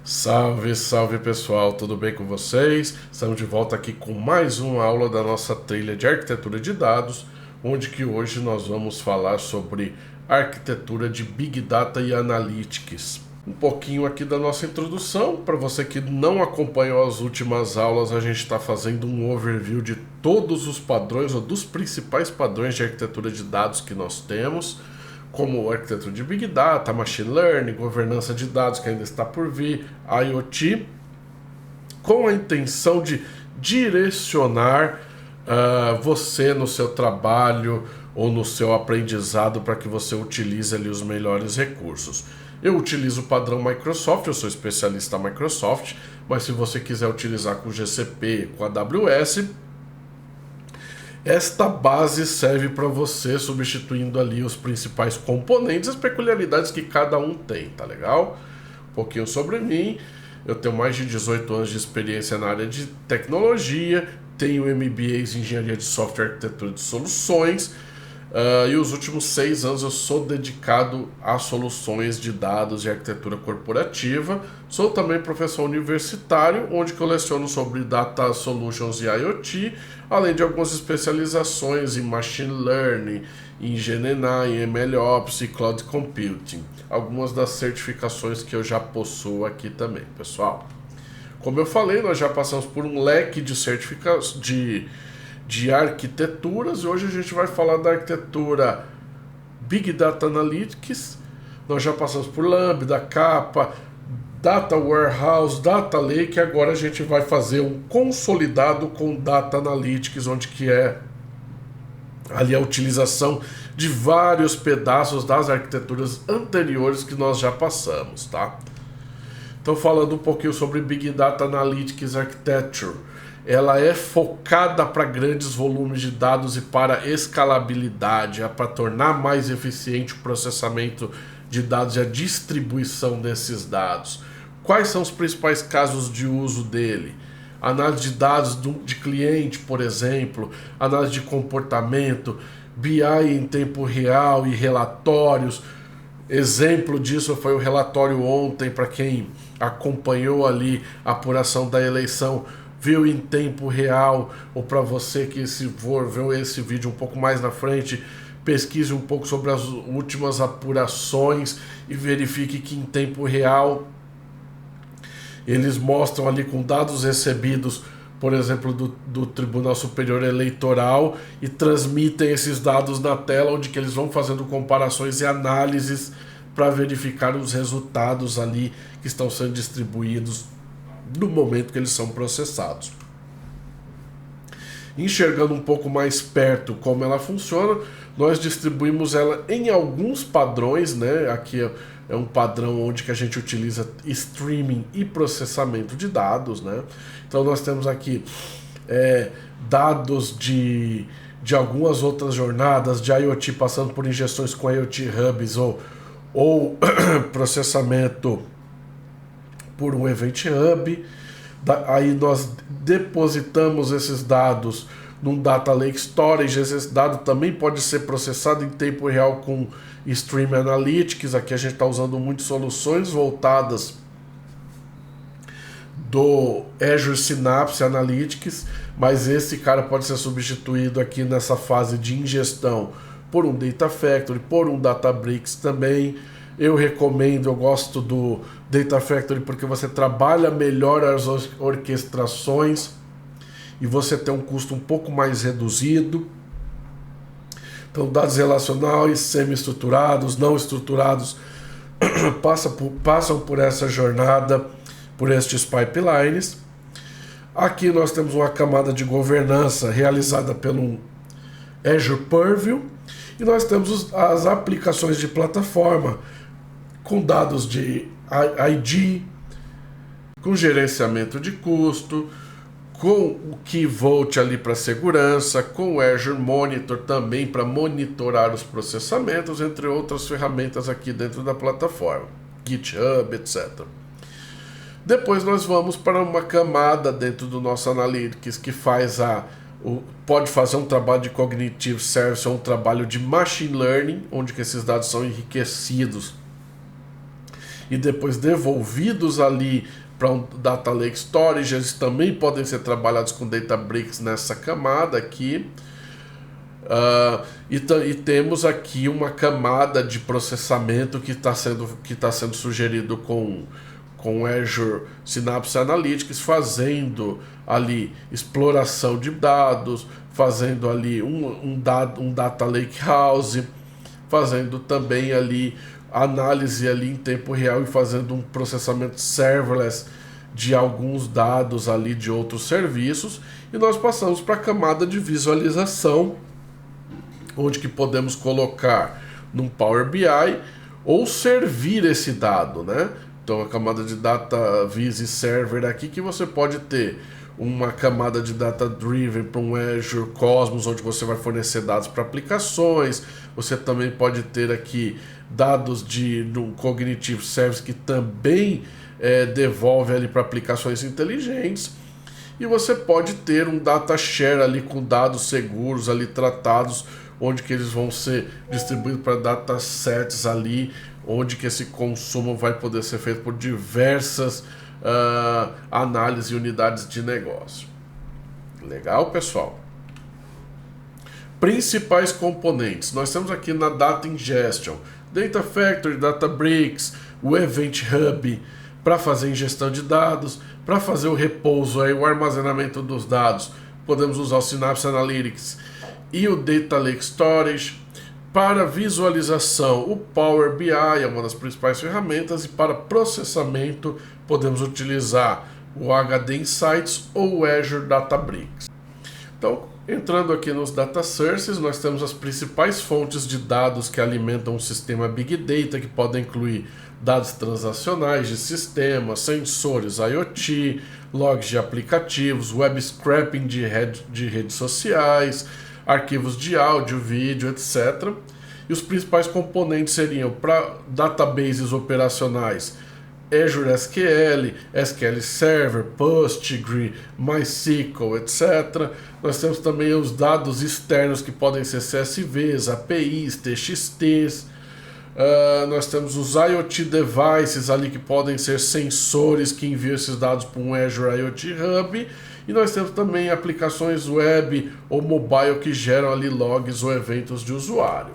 Salve, salve pessoal, tudo bem com vocês? Estamos de volta aqui com mais uma aula da nossa trilha de arquitetura de dados, onde que hoje nós vamos falar sobre arquitetura de Big Data e Analytics. Um pouquinho aqui da nossa introdução, para você que não acompanhou as últimas aulas, a gente está fazendo um overview de todos os padrões, ou dos principais padrões de arquitetura de dados que nós temos, como arquitetura de Big Data, Machine Learning, governança de dados que ainda está por vir, IoT, com a intenção de direcionar você no seu trabalho ou no seu aprendizado para que você utilize ali os melhores recursos. Eu utilizo o padrão Microsoft, eu sou especialista em Microsoft, mas se você quiser utilizar com GCP, com AWS, esta base serve para você, substituindo ali os principais componentes, as peculiaridades que cada um tem, tá legal? Um pouquinho sobre mim, eu tenho mais de 18 anos de experiência na área de tecnologia, tenho MBA em Engenharia de Software e Arquitetura de Soluções, e os últimos 6 anos eu sou dedicado a soluções de dados e arquitetura corporativa. Sou também professor universitário, onde que eu leciono sobre Data Solutions e IoT, além de algumas especializações em Machine Learning, em GNN, em MLOps e Cloud Computing. Algumas das certificações que eu já possuo aqui também, pessoal. Como eu falei, nós já passamos por um leque de certificações de arquiteturas, e hoje a gente vai falar da arquitetura Big Data Analytics. Nós já passamos por Lambda, Kappa, Data Warehouse, Data Lake, e agora a gente vai fazer um consolidado com Data Analytics, onde que é ali a utilização de vários pedaços das arquiteturas anteriores que nós já passamos, tá? Então, falando um pouquinho sobre Big Data Analytics Architecture, ela é focada para grandes volumes de dados e para escalabilidade, para tornar mais eficiente o processamento de dados e a distribuição desses dados. Quais são os principais casos de uso dele? Análise de dados de cliente, por exemplo, análise de comportamento, BI em tempo real e relatórios. Exemplo disso foi o relatório ontem, para quem acompanhou ali a apuração da eleição, viu em tempo real, ou para você que se for ver esse vídeo um pouco mais na frente, pesquise um pouco sobre as últimas apurações e verifique que em tempo real eles mostram ali com dados recebidos, por exemplo, do Tribunal Superior Eleitoral, e transmitem esses dados na tela, onde que eles vão fazendo comparações e análises para verificar os resultados ali que estão sendo distribuídos no momento que eles são processados. Enxergando um pouco mais perto como ela funciona, nós distribuímos ela em alguns padrões, né? Aqui é um padrão onde que a gente utiliza streaming e processamento de dados, né? Então nós temos aqui dados de algumas outras jornadas de IoT, passando por injeções com IoT Hubs ou processamento por um Event Hub. Aí nós depositamos esses dados num Data Lake Storage. Esse dado também pode ser processado em tempo real com Stream Analytics. Aqui a gente está usando muito soluções voltadas do Azure Synapse Analytics, mas esse cara pode ser substituído aqui nessa fase de ingestão por um Data Factory, por um Databricks também. Eu recomendo, eu gosto do Data Factory porque você trabalha melhor as orquestrações e você tem um custo um pouco mais reduzido. Então, dados relacionais, semi-estruturados, não estruturados, passam por essa jornada, por estes pipelines. Aqui nós temos uma camada de governança realizada pelo Azure Purview, e nós temos as aplicações de plataforma, com dados de ID, com gerenciamento de custo, com o Key Vault ali para segurança, com o Azure Monitor também para monitorar os processamentos, entre outras ferramentas aqui dentro da plataforma, GitHub, etc. Depois nós vamos para uma camada dentro do nosso Analytics que faz a pode fazer um trabalho de Cognitive Service ou um trabalho de Machine Learning, onde que esses dados são enriquecidos e depois devolvidos ali para um Data Lake Storage. Eles também podem ser trabalhados com Databricks nessa camada aqui. E temos aqui uma camada de processamento que está sendo sugerido com Azure Synapse Analytics, fazendo ali exploração de dados, fazendo ali um Data Lake House, fazendo também ali análise ali em tempo real e fazendo um processamento serverless de alguns dados ali de outros serviços. E nós passamos para a camada de visualização, onde que podemos colocar num Power BI ou servir esse dado, né? Então a camada de Data Visi Server aqui, que você pode ter uma camada de Data Driven para um Azure Cosmos, onde você vai fornecer dados para aplicações. Você também pode ter aqui dados de um Cognitive Service que também devolve ali para aplicações inteligentes. E você pode ter um Data Share ali com dados seguros ali tratados, onde que eles vão ser distribuídos para datasets ali, onde que esse consumo vai poder ser feito por diversas análises e unidades de negócio. Legal, pessoal? Principais componentes. Nós temos aqui na Data Ingestion, Data Factory, Databricks, o Event Hub para fazer ingestão de dados, para fazer o repouso, aí, o armazenamento dos dados. Podemos usar o Synapse Analytics e o Data Lake Storage. Para visualização, o Power BI é uma das principais ferramentas, e para processamento podemos utilizar o HD Insights ou o Azure Databricks. Então, entrando aqui nos Data Sources, nós temos as principais fontes de dados que alimentam o sistema Big Data, que podem incluir dados transacionais de sistemas, sensores IoT, logs de aplicativos, web scraping de redes sociais, arquivos de áudio, vídeo, etc. E os principais componentes seriam para databases operacionais: Azure SQL, SQL Server, Postgre, MySQL, etc. Nós temos também os dados externos, que podem ser CSVs, APIs, TXTs. Nós temos os IoT Devices ali, que podem ser sensores que enviam esses dados para um Azure IoT Hub. E nós temos também aplicações web ou mobile que geram ali logs ou eventos de usuário.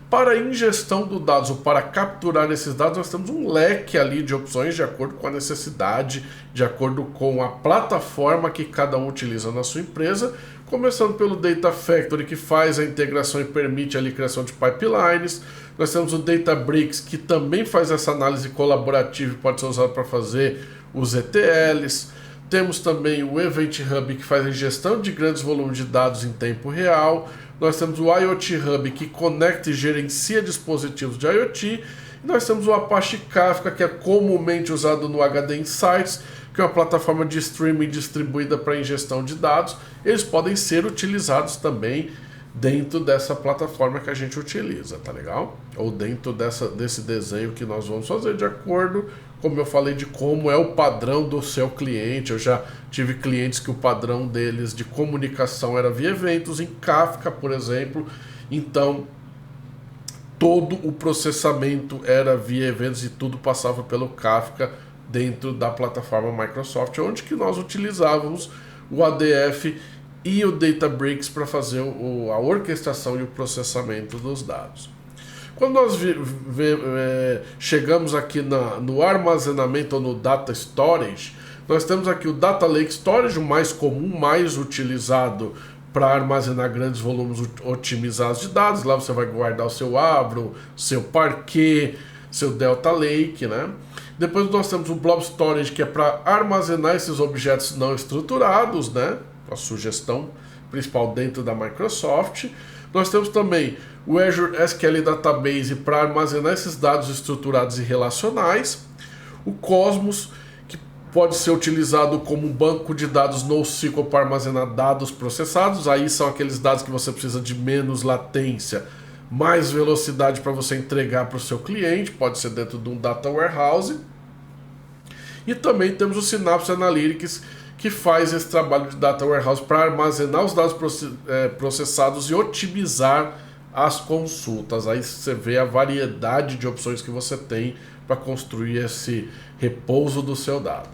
Para a ingestão dos dados ou para capturar esses dados, nós temos um leque ali de opções de acordo com a necessidade, de acordo com a plataforma que cada um utiliza na sua empresa, começando pelo Data Factory, que faz a integração e permite ali a criação de pipelines. Nós temos o Databricks, que também faz essa análise colaborativa e pode ser usado para fazer os ETLs. Temos também o Event Hub, que faz a ingestão de grandes volumes de dados em tempo real. Nós temos o IoT Hub, que conecta e gerencia dispositivos de IoT. E nós temos o Apache Kafka, que é comumente usado no HD Insights, que é uma plataforma de streaming distribuída para ingestão de dados. Eles podem ser utilizados também dentro dessa plataforma que a gente utiliza, tá legal? Ou dentro desse desenho que nós vamos fazer, de acordo, como eu falei, de como é o padrão do seu cliente. Eu já tive clientes que o padrão deles de comunicação era via eventos, em Kafka, por exemplo. Então, todo o processamento era via eventos e tudo passava pelo Kafka dentro da plataforma Microsoft, onde que nós utilizávamos o ADF e o Databricks para fazer a orquestração e o processamento dos dados. Quando nós chegamos aqui no armazenamento ou no Data Storage, nós temos aqui o Data Lake Storage, o mais comum, mais utilizado para armazenar grandes volumes otimizados de dados. Lá você vai guardar o seu Avro, seu Parquet, seu Delta Lake, né? Depois nós temos o Blob Storage, que é para armazenar esses objetos não estruturados, né? A sugestão principal dentro da Microsoft. Nós temos também o Azure SQL Database para armazenar esses dados estruturados e relacionais. O Cosmos, que pode ser utilizado como um banco de dados NoSQL para armazenar dados processados. Aí são aqueles dados que você precisa de menos latência, mais velocidade para você entregar para o seu cliente. Pode ser dentro de um Data Warehouse. E também temos o Synapse Analytics, que faz esse trabalho de Data Warehouse para armazenar os dados processados e otimizar as consultas. Aí você vê a variedade de opções que você tem para construir esse repouso do seu dado.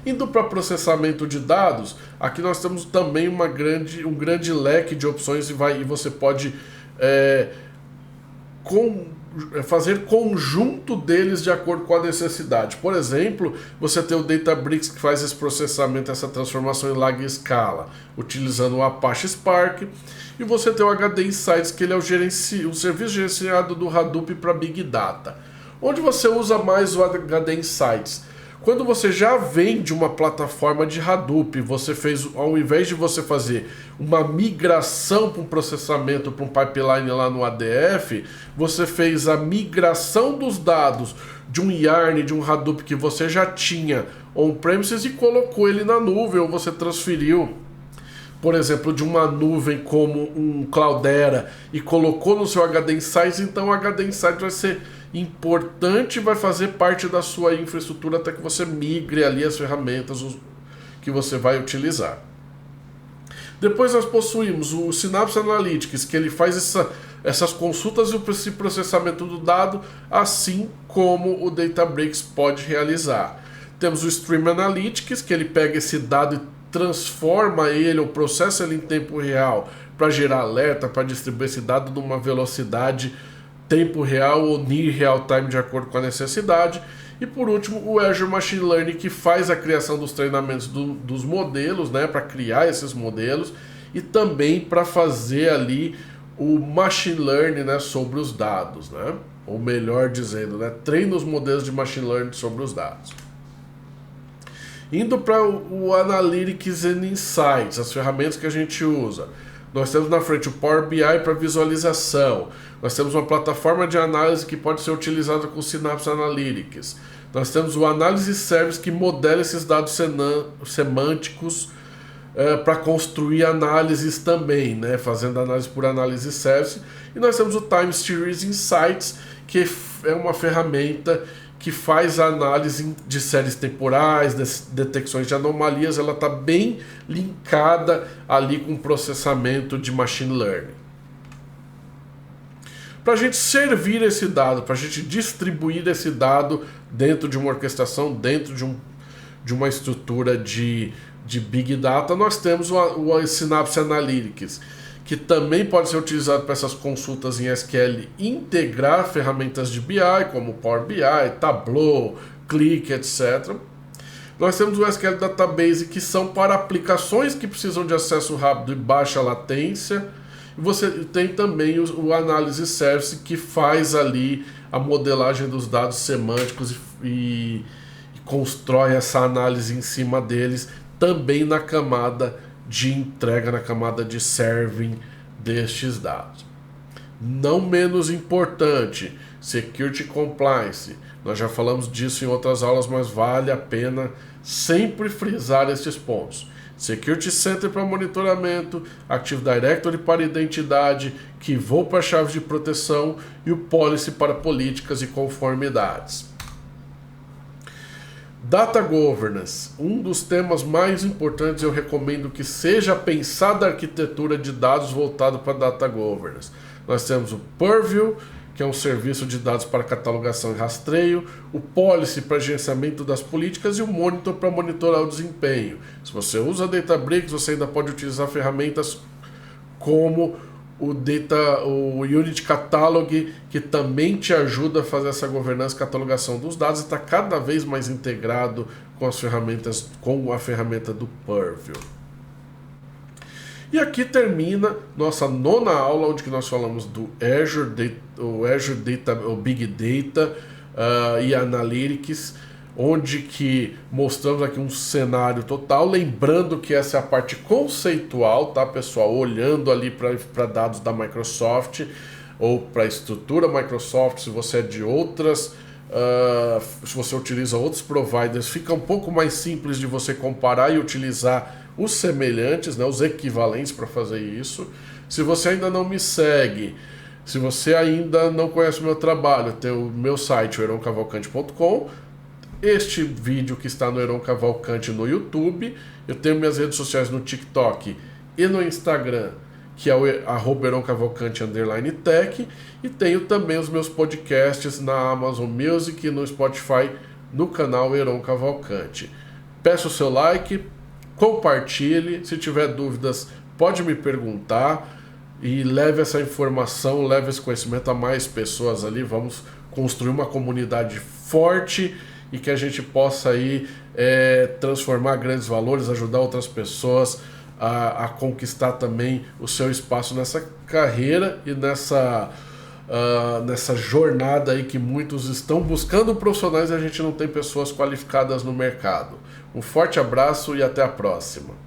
Indo para processamento de dados, aqui nós temos também um grande leque de opções e você pode fazer conjunto deles de acordo com a necessidade. Por exemplo, você tem o Databricks que faz esse processamento, essa transformação em larga escala, utilizando o Apache Spark, e você tem o HD Insights, que ele é o serviço gerenciado do Hadoop para Big Data. Onde você usa mais o HD Insights? Quando você já vem de uma plataforma de Hadoop, você fez, ao invés de você fazer uma migração para um processamento, para um pipeline lá no ADF, você fez a migração dos dados de um Yarn, de um Hadoop que você já tinha on-premises e colocou ele na nuvem, ou você transferiu, por exemplo, de uma nuvem como um Cloudera e colocou no seu HD Insights. Então o HD Insights vai ser importante, vai fazer parte da sua infraestrutura até que você migre ali as ferramentas que você vai utilizar. Depois nós possuímos o Synapse Analytics, que ele faz essas consultas e esse processamento do dado, assim como o Databricks pode realizar. Temos o Stream Analytics, que ele pega esse dado e transforma ele ou processa ele em tempo real para gerar alerta, para distribuir esse dado numa velocidade tempo real ou near real time de acordo com a necessidade. E por último, o Azure Machine Learning, que faz a criação dos treinamentos dos modelos, né, para criar esses modelos e também para fazer ali o Machine Learning, né, sobre os dados, né? Ou melhor dizendo, né, treina os modelos de Machine Learning sobre os dados. Indo para o Analytics and Insights, as ferramentas que a gente usa. Nós temos na frente o Power BI para visualização. Nós temos uma plataforma de análise que pode ser utilizada com o Synapse Analytics. Nós temos o Analysis Service que modela esses dados semânticos para construir análises também, né? Fazendo análise por Analysis Service. E nós temos o Time Series Insights, que é uma ferramenta que faz a análise de séries temporais, detecções de anomalias. Ela está bem linkada ali com o processamento de Machine Learning. Para a gente servir esse dado, para a gente distribuir esse dado dentro de uma orquestração, dentro de uma estrutura de Big Data, nós temos o Synapse Analytics, que também pode ser utilizado para essas consultas em SQL, integrar ferramentas de BI, como Power BI, Tableau, Qlik, etc. Nós temos o SQL Database, que são para aplicações que precisam de acesso rápido e baixa latência. E você tem também o Analysis Service, que faz ali a modelagem dos dados semânticos e constrói essa análise em cima deles, também na camada de entrega, na camada de serving destes dados. Não menos importante, Security Compliance. Nós já falamos disso em outras aulas, mas vale a pena sempre frisar estes pontos. Security Center para monitoramento, Active Directory para identidade, Keyvault para chaves de proteção e o Policy para políticas e conformidades. Data Governance, um dos temas mais importantes. Eu recomendo que seja pensada a arquitetura de dados voltado para Data Governance. Nós temos o Purview, que é um serviço de dados para catalogação e rastreio, o Policy para gerenciamento das políticas e o Monitor para monitorar o desempenho. Se você usa Databricks, você ainda pode utilizar ferramentas como o Unit Catalog, que também te ajuda a fazer essa governança e catalogação dos dados, e está cada vez mais integrado com as ferramentas, com a ferramenta do Purview. E aqui termina nossa nona aula, onde nós falamos do Azure Data, o Big Data e Analytics, onde que mostramos aqui um cenário total, lembrando que essa é a parte conceitual, tá, pessoal? Olhando ali para dados da Microsoft ou para a estrutura Microsoft. Se você é de outras, se você utiliza outros providers, fica um pouco mais simples de você comparar e utilizar os semelhantes, né, os equivalentes para fazer isso. Se você ainda não me segue, se você ainda não conhece o meu trabalho, tem o meu site, o heroncavalcante.com. este vídeo que está no Heron Cavalcante no YouTube. Eu tenho minhas redes sociais no TikTok e no Instagram, que é o @HeronCavalcante_tech, e tenho também os meus podcasts na Amazon Music e no Spotify no canal Heron Cavalcante. Peço o seu like, compartilhe, se tiver dúvidas pode me perguntar e leve essa informação, leve esse conhecimento a mais pessoas ali. Vamos construir uma comunidade forte e que a gente possa aí transformar grandes valores, ajudar outras pessoas a conquistar também o seu espaço nessa carreira e nessa jornada aí que muitos estão buscando profissionais e a gente não tem pessoas qualificadas no mercado. Um forte abraço e até a próxima.